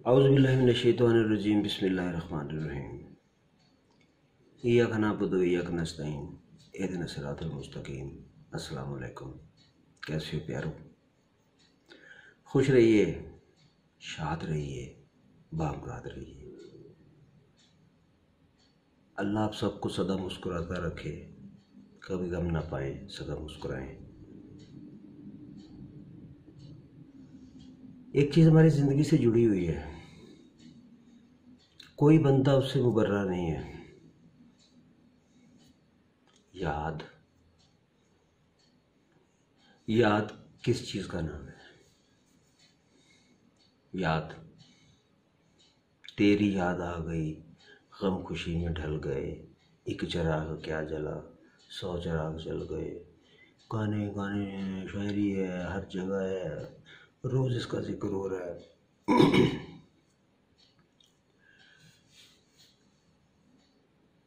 औज़ुबिल्लाहि मिनश्शैतानिर्रजीम बिस्मिल्लाहिर्रहमानिर्रहीम। इय्याका नअबुदु व इय्याका नस्तईन इहदिना सिरातल मुस्तकीम। अस्सलामु अलैकुम। कैसे हो प्यारो? खुश रहिए, शाद रहिए, बामुराद रहिए। अल्लाह आप सबको सदा मुस्कुराता रखे, कभी गम ना पाए, सदा मुस्कुराएं। एक चीज़ हमारी ज़िंदगी से जुड़ी हुई है, कोई बंदा उससे मुबर्रा नहीं है। याद। याद किस चीज़ का नाम है? याद। तेरी याद आ गई, गम खुशी में ढल गए, एक चिराग क्या जला, 100 चिराग जल गए। गाने गाने हैं, शायरी है, हर जगह है, रोज़ इसका जिक्र हो रहा है।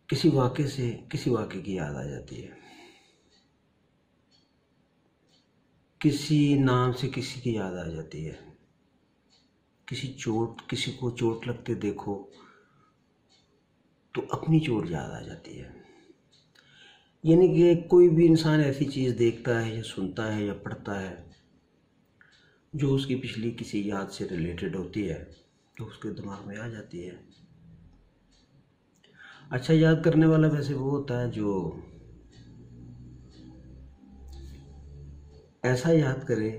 किसी वाक़े की याद आ जाती है, किसी नाम से किसी की याद आ जाती है, किसी को चोट लगते देखो तो अपनी चोट याद आ जाती है। यानी कि कोई भी इंसान ऐसी चीज़ देखता है या सुनता है या पढ़ता है जो उसकी पिछली किसी याद से रिलेटेड होती है तो उसके दिमाग में आ जाती है। अच्छा याद करने वाला वैसे वो होता है जो ऐसा याद करे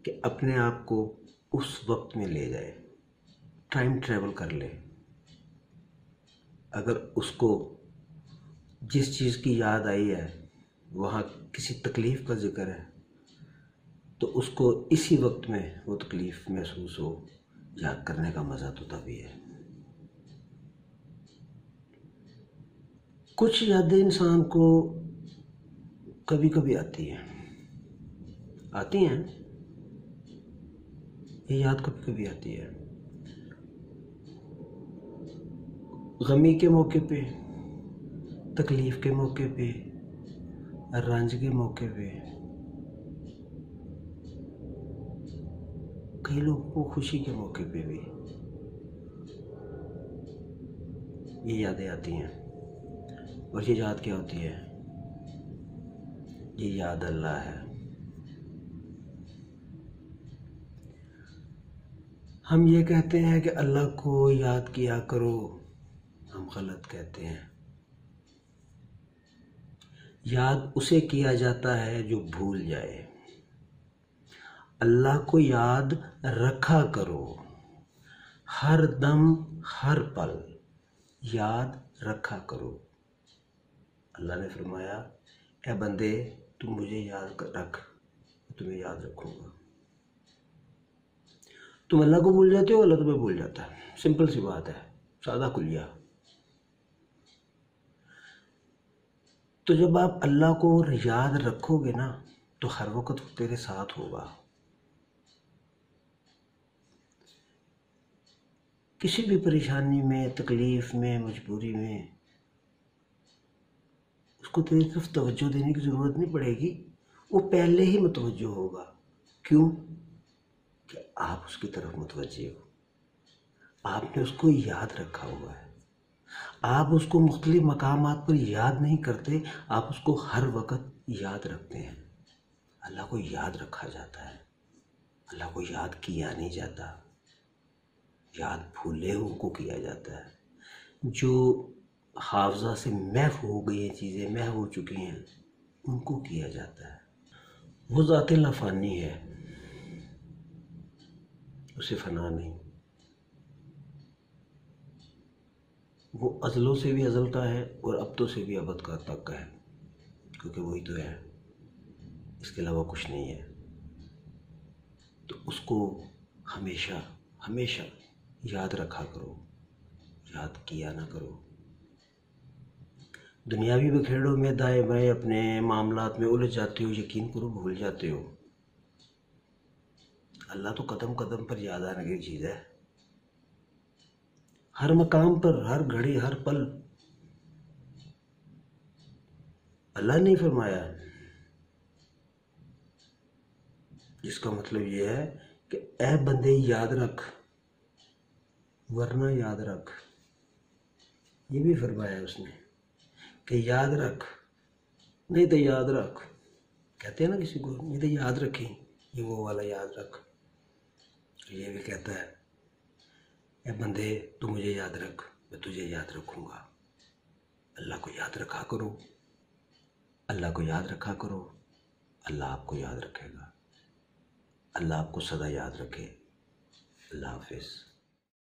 कि अपने आप को उस वक्त में ले जाए, टाइम ट्रैवल कर ले। अगर उसको जिस चीज़ की याद आई है वहाँ किसी तकलीफ़ का जिक्र है तो उसको इसी वक्त में वो तकलीफ़ महसूस हो, याद करने का मज़ा तो तभी है। कुछ यादें इंसान को कभी कभी आती हैं, ये याद कभी कभी आती है। गमी के मौके पे, तकलीफ़ के मौके पे, रंज के मौके पे, कई लोगों को खुशी के मौके पे भी ये यादें आती हैं। और ये याद क्या होती है? ये याद अल्लाह है। हम ये कहते हैं कि अल्लाह को याद किया करो, हम गलत कहते हैं। याद उसे किया जाता है जो भूल जाए। अल्लाह को याद रखा करो, हर दम हर पल याद रखा करो। अल्लाह ने फरमाया, ए बंदे तुम मुझे याद रख, तुम्हें याद रखूंगा। तुम अल्लाह को भूल जाते हो, अल्लाह तुम्हें भूल जाता है। सिंपल सी बात है, सादा कुलिया। तो जब आप अल्लाह को याद रखोगे ना तो हर वक्त वो तेरे साथ होगा। किसी भी परेशानी में, तकलीफ़ में, मजबूरी में उसको तेरी तरफ तवज्जो देने की ज़रूरत नहीं पड़ेगी, वो पहले ही मुतवज्जो होगा। क्यों? कि आप उसकी तरफ मुतवज्जे हो, आपने उसको याद रखा हुआ है। आप उसको मुख्तलिफ मकामात पर याद नहीं करते, आप उसको हर वक्त याद रखते हैं। अल्लाह को याद रखा जाता है, अल्लाह को याद किया नहीं जाता। याद भूले उनको किया जाता है, जो हाफजा से महव हो गई हैं, चीज़ें महव हो चुकी हैं, उनको किया जाता है। वो ज़ात लाफानी है, उसे फना नहीं। वो अज़लों से भी अज़ल का है और अब्दों से भी अबद का तक का है, क्योंकि वही तो है, इसके अलावा कुछ नहीं है। तो उसको हमेशा हमेशा याद रखा करो, याद किया ना करो। दुनियावी बखेड़ों में दाएं बाएं अपने मामलात में उलझ जाते हो, यकीन करो भूल जाते हो। अल्लाह तो कदम कदम पर याद आने की चीज़ है, हर मकाम पर, हर घड़ी, हर पल। अल्लाह ने फरमाया, जिसका मतलब ये है कि ए बंदे याद रख, वरना याद रख, ये भी फरमाया उसने कि याद रख, नहीं तो याद रख। कहते हैं ना किसी को, नहीं तो याद रखें, ये वो वाला याद रख। तो ये भी कहता है, ए बंदे तू मुझे याद रख, मैं तुझे याद रखूँगा। अल्लाह को याद रखा करो, अल्लाह को याद रखा करो, अल्लाह आपको याद रखेगा। अल्लाह आपको सदा याद रखे। अल्लाह हाफिज़।